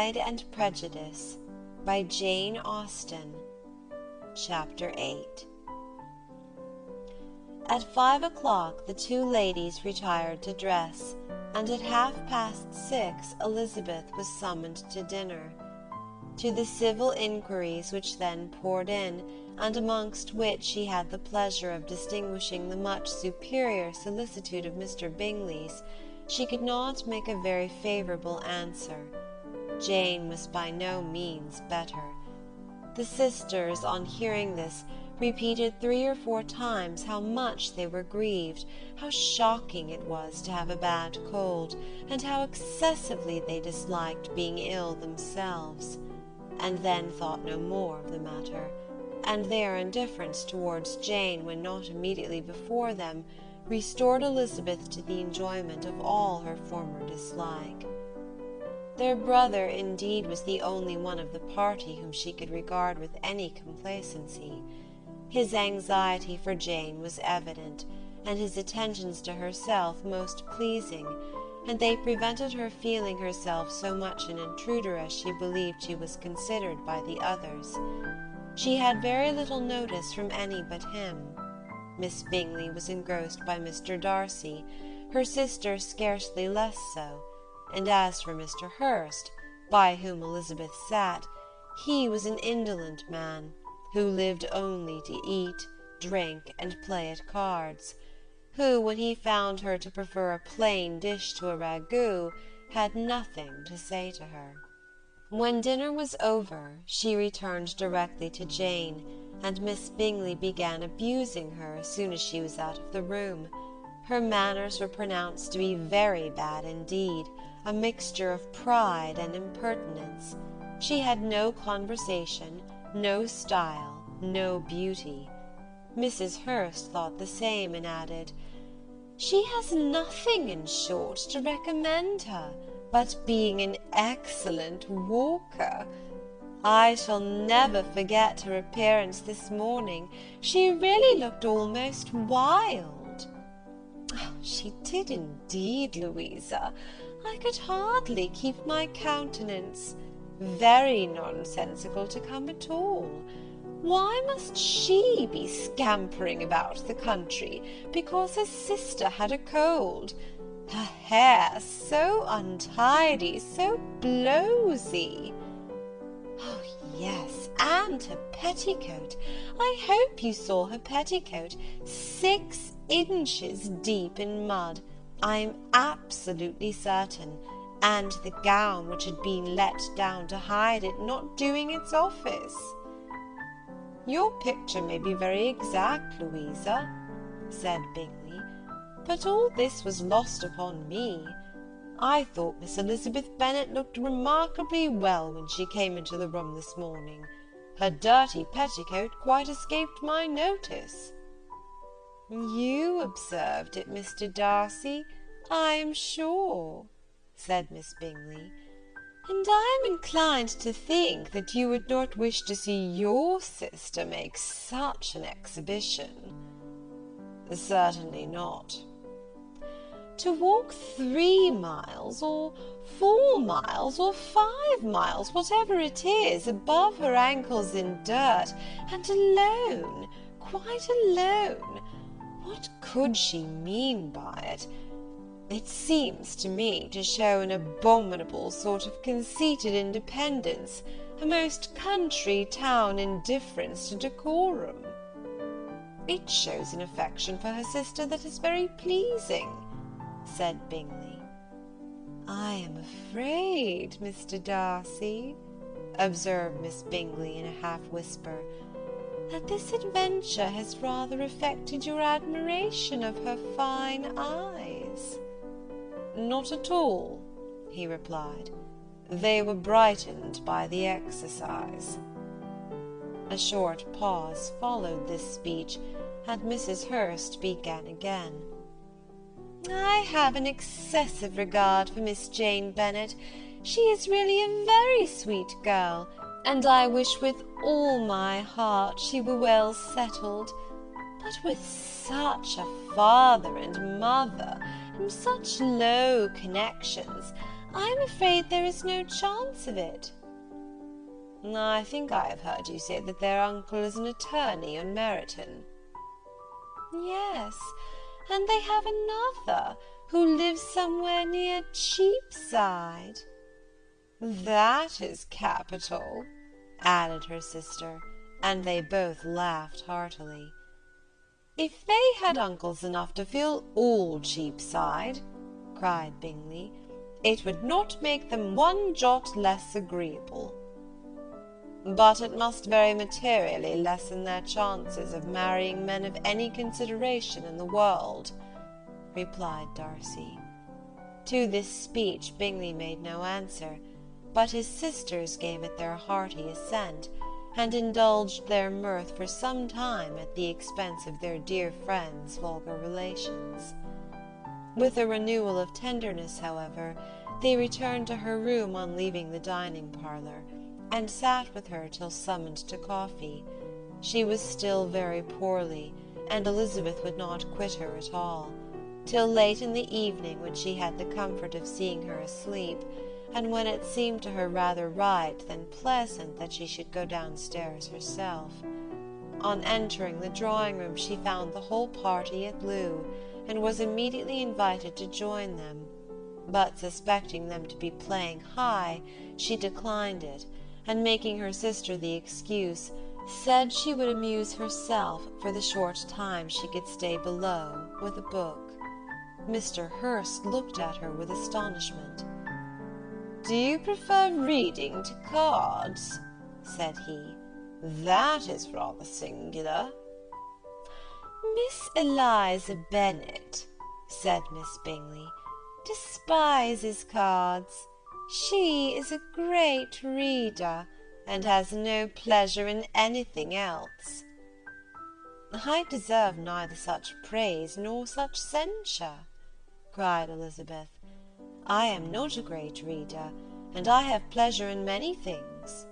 Pride and Prejudice by Jane Austen. Chapter 8. At 5 o'clock the two ladies retired to dress, and at 6:30 Elizabeth was summoned to dinner. To the civil inquiries which then poured in, and amongst which she had the pleasure of distinguishing the much superior solicitude of Mr. Bingley's, she could not make a very favourable answer. Jane was by no means better. The sisters, on hearing this, repeated 3 or 4 times how much they were grieved, how shocking it was to have a bad cold, and how excessively they disliked being ill themselves, and then thought no more of the matter, and their indifference towards Jane, when not immediately before them, restored Elizabeth to the enjoyment of all her former dislike. Their brother, indeed, was the only one of the party whom she could regard with any complacency. His anxiety for Jane was evident, and his attentions to herself most pleasing, and they prevented her feeling herself so much an intruder as she believed she was considered by the others. She had very little notice from any but him. Miss Bingley was engrossed by Mr. Darcy, her sister scarcely less so, and as for Mr. Hurst, by whom Elizabeth sat, he was an indolent man, who lived only to eat, drink, and play at cards, who, when he found her to prefer a plain dish to a ragout, had nothing to say to her. When dinner was over, she returned directly to Jane, and Miss Bingley began abusing her as soon as she was out of the room. Her manners were pronounced to be very bad indeed, a mixture of pride and impertinence. She had no conversation, no style, no beauty. Mrs. Hurst thought the same, and added, "She has nothing, in short, to recommend her, but being an excellent walker. I shall never forget her appearance this morning. She really looked almost wild." "Oh, she did indeed, Louisa. I could hardly keep my countenance. Very nonsensical to come at all. Why must she be scampering about the country because her sister had a cold? Her hair so untidy, so blowsy. Oh, yes, and her petticoat. I hope you saw her petticoat, 6 inches deep in mud, I am absolutely certain, and the gown which had been let down to hide it not doing its office." "Your picture may be very exact, Louisa," said Bingley, "but all this was lost upon me. I thought Miss Elizabeth Bennet looked remarkably well when she came into the room this morning. Her dirty petticoat quite escaped my notice." "You observed it, Mr. Darcy, I am sure," said Miss Bingley, "and I am inclined to think that you would not wish to see your sister make such an exhibition." "Certainly not." "To walk 3 miles, or 4 miles, or 5 miles, whatever it is, above her ankles in dirt, and alone, quite alone. What could she mean by it? It seems to me to show an abominable sort of conceited independence, a most country town indifference to decorum." "It shows an affection for her sister that is very pleasing," said Bingley. "I am afraid, Mr. Darcy," observed Miss Bingley in a half-whisper, "that this adventure has rather affected your admiration of her fine eyes." "Not at all," he replied. "They were brightened by the exercise." A short pause followed this speech, and Mrs. Hurst began again. "I have an excessive regard for Miss Jane Bennet. She is really a very sweet girl, and I wish with all my heart she were well settled. But with such a father and mother, and such low connections, I am afraid there is no chance of it." "I think I have heard you say that their uncle is an attorney on Meryton." "Yes, and they have another who lives somewhere near Cheapside." "That is capital," added her sister, and they both laughed heartily. "If they had uncles enough to fill all Cheapside," cried Bingley, "it would not make them one jot less agreeable." "But it must very materially lessen their chances of marrying men of any consideration in the world," replied Darcy. To this speech Bingley made no answer, but his sisters gave it their hearty assent, and indulged their mirth for some time at the expense of their dear friend's vulgar relations. With a renewal of tenderness, however, they returned to her room on leaving the dining-parlour, and sat with her till summoned to coffee. She was still very poorly, and Elizabeth would not quit her at all, till late in the evening, when she had the comfort of seeing her asleep, and when it seemed to her rather right than pleasant that she should go downstairs herself. On entering the drawing-room she found the whole party at loo, and was immediately invited to join them, but suspecting them to be playing high, she declined it, and making her sister the excuse, said she would amuse herself for the short time she could stay below with a book. Mr. Hurst looked at her with astonishment. "Do you prefer reading to cards?" said he. "That is rather singular." "Miss Eliza Bennet," said Miss Bingley, "despises cards. She is a great reader, and has no pleasure in anything else." "I deserve neither such praise nor such censure," cried Elizabeth. "I am not a great reader, and I have pleasure in many things."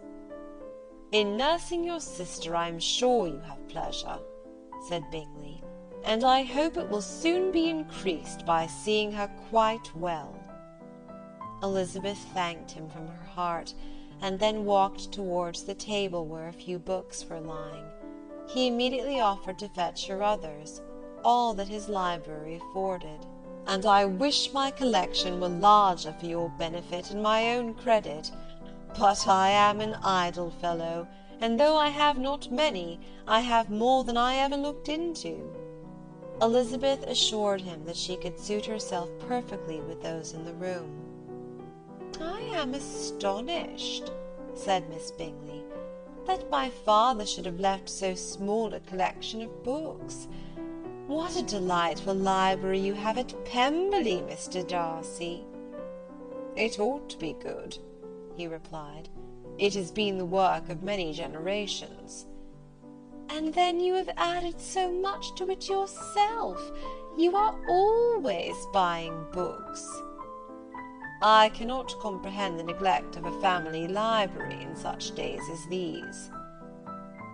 "In nursing your sister I am sure you have pleasure," said Bingley, "and I hope it will soon be increased by seeing her quite well." Elizabeth thanked him from her heart, and then walked towards the table where a few books were lying. He immediately offered to fetch her others, all that his library afforded. "And I wish my collection were larger for your benefit and my own credit, but I am an idle fellow, and though I have not many, I have more than I ever looked into." Elizabeth assured him that she could suit herself perfectly with those in the room. "I am astonished," said Miss Bingley, "that my father should have left so small a collection of books. What a delightful library you have at Pemberley, Mr. Darcy." "It ought to be good," he replied. "It has been the work of many generations." "And then you have added so much to it yourself. You are always buying books." "I cannot comprehend the neglect of a family library in such days as these."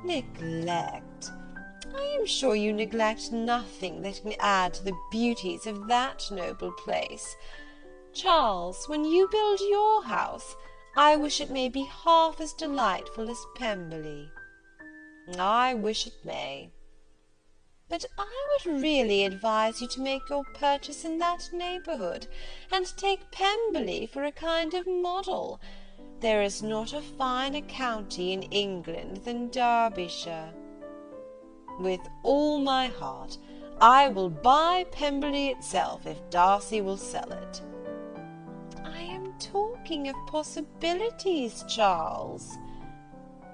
"Neglect! I am sure you neglect nothing that can add to the beauties of that noble place. Charles, when you build your house, I wish it may be half as delightful as Pemberley." "I wish it may." "But I would really advise you to make your purchase in that neighbourhood, and take Pemberley for a kind of model. There is not a finer county in England than Derbyshire." "With all my heart. I will buy Pemberley itself, if Darcy will sell it." "I am talking of possibilities, Charles."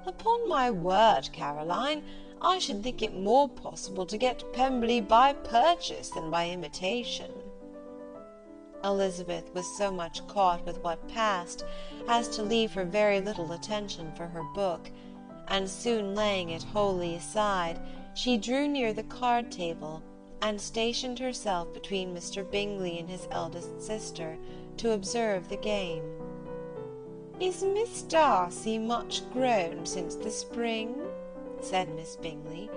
"Upon my word, Caroline, I should think it more possible to get Pemberley by purchase than by imitation." Elizabeth was so much caught with what passed as to leave her very little attention for her book, and soon laying it wholly aside, she drew near the card-table, and stationed herself between Mr. Bingley and his eldest sister, to observe the game. "Is Miss Darcy much grown since the spring?" said Miss Bingley.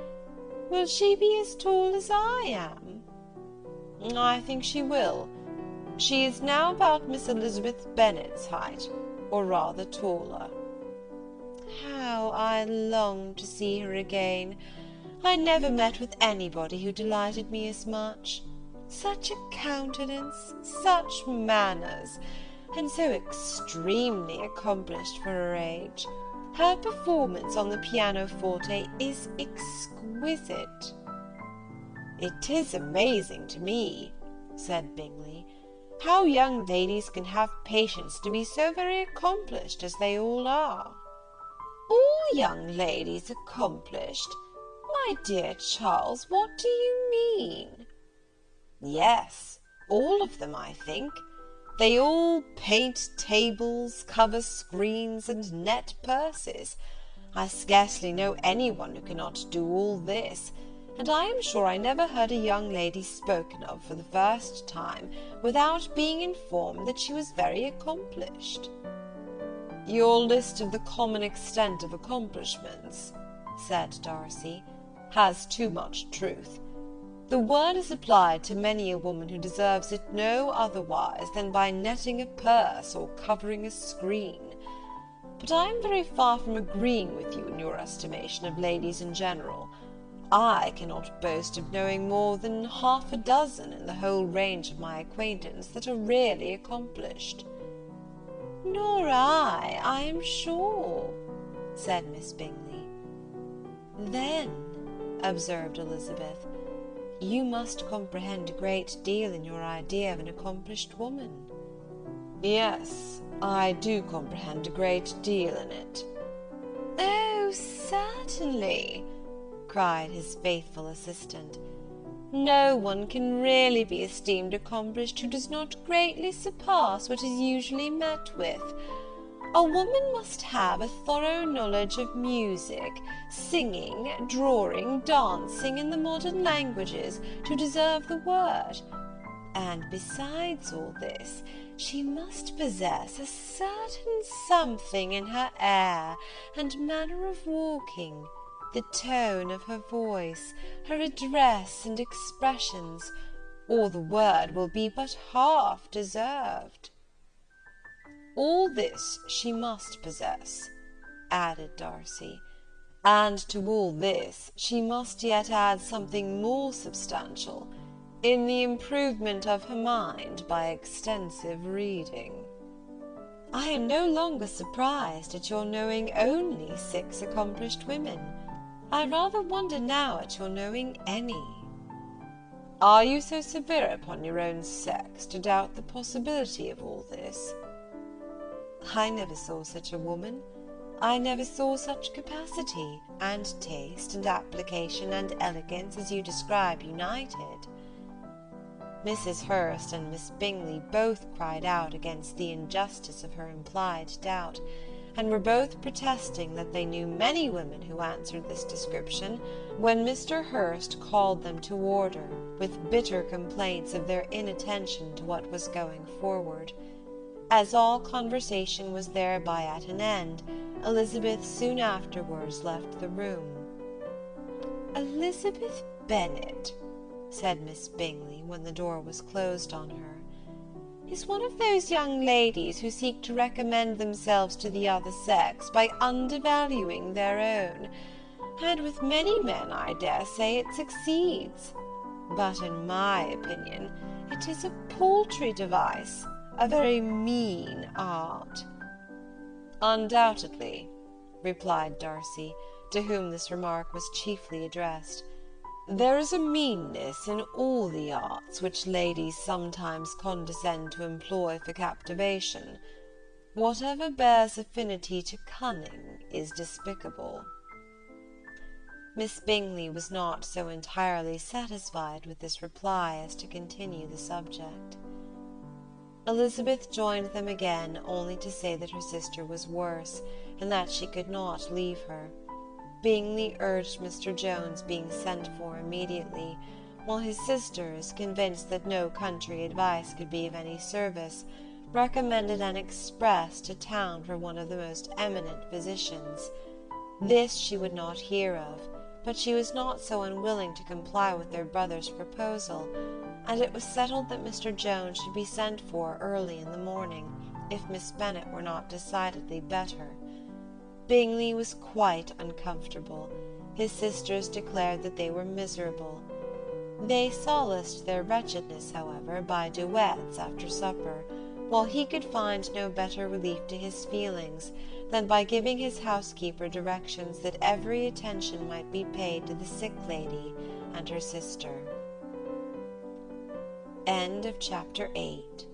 "Will she be as tall as I am?" "I think she will. She is now about Miss Elizabeth Bennet's height, or rather taller. How I long to see her again! I never met with anybody who delighted me as much. Such a countenance, such manners, and so extremely accomplished for her age. Her performance on the pianoforte is exquisite. It is amazing to me, said Bingley, how young ladies can have patience to be so very accomplished as they all are. All young ladies accomplished? My dear Charles, what do you mean? Yes, all of them, I think. They all paint tables, cover screens, and net purses. I scarcely know anyone who cannot do all this, and I am sure I never heard a young lady spoken of for the first time without being informed that she was very accomplished. Your list of the common extent of accomplishments, said Darcy, has too much truth. The word is applied to many a woman who deserves it no otherwise than by netting a purse or covering a screen. But I am very far from agreeing with you in your estimation of ladies in general. I cannot boast of knowing more than half a dozen in the whole range of my acquaintance that are really accomplished. Nor I am sure, said Miss Bingley. Then, observed Elizabeth, you must comprehend a great deal in your idea of an accomplished woman. Yes, I do comprehend a great deal in it. Oh, certainly, cried his faithful assistant. No one can really be esteemed accomplished who does not greatly surpass what is usually met with. A woman must have a thorough knowledge of music, singing, drawing, dancing, and the modern languages to deserve the word. And besides all this, she must possess a certain something in her air and manner of walking, the tone of her voice, her address and expressions, or the word will be but half deserved. All this she must possess, added Darcy, and to all this she must yet add something more substantial, in the improvement of her mind by extensive reading. I am no longer surprised at your knowing only 6 accomplished women. I rather wonder now at your knowing any. Are you so severe upon your own sex to doubt the possibility of all this? I never saw such a woman. I never saw such capacity, and taste, and application, and elegance as you describe united. Mrs. Hurst and Miss Bingley both cried out against the injustice of her implied doubt, and were both protesting that they knew many women who answered this description, when Mr. Hurst called them to order, with bitter complaints of their inattention to what was going forward. As all conversation was thereby at an end, Elizabeth soon afterwards left the room. Elizabeth Bennet, said Miss Bingley, when the door was closed on her, is one of those young ladies who seek to recommend themselves to the other sex by undervaluing their own, and with many men, I dare say, it succeeds. But in my opinion, it is a paltry device, a very mean art. Undoubtedly, replied Darcy, to whom this remark was chiefly addressed. There is a meanness in all the arts which ladies sometimes condescend to employ for captivation. Whatever bears affinity to cunning is despicable. Miss Bingley was not so entirely satisfied with this reply as to continue the subject. Elizabeth joined them again, only to say that her sister was worse, and that she could not leave her. Bingley urged Mr. Jones being sent for immediately, while his sisters, convinced that no country advice could be of any service, recommended an express to town for one of the most eminent physicians. This she would not hear of, but she was not so unwilling to comply with their brother's proposal, and it was settled that Mr. Jones should be sent for early in the morning, if Miss Bennet were not decidedly better. Bingley was quite uncomfortable. His sisters declared that they were miserable. They solaced their wretchedness, however, by duets after supper, while he could find no better relief to his feelings than by giving his housekeeper directions that every attention might be paid to the sick lady and her sister. End of chapter 8.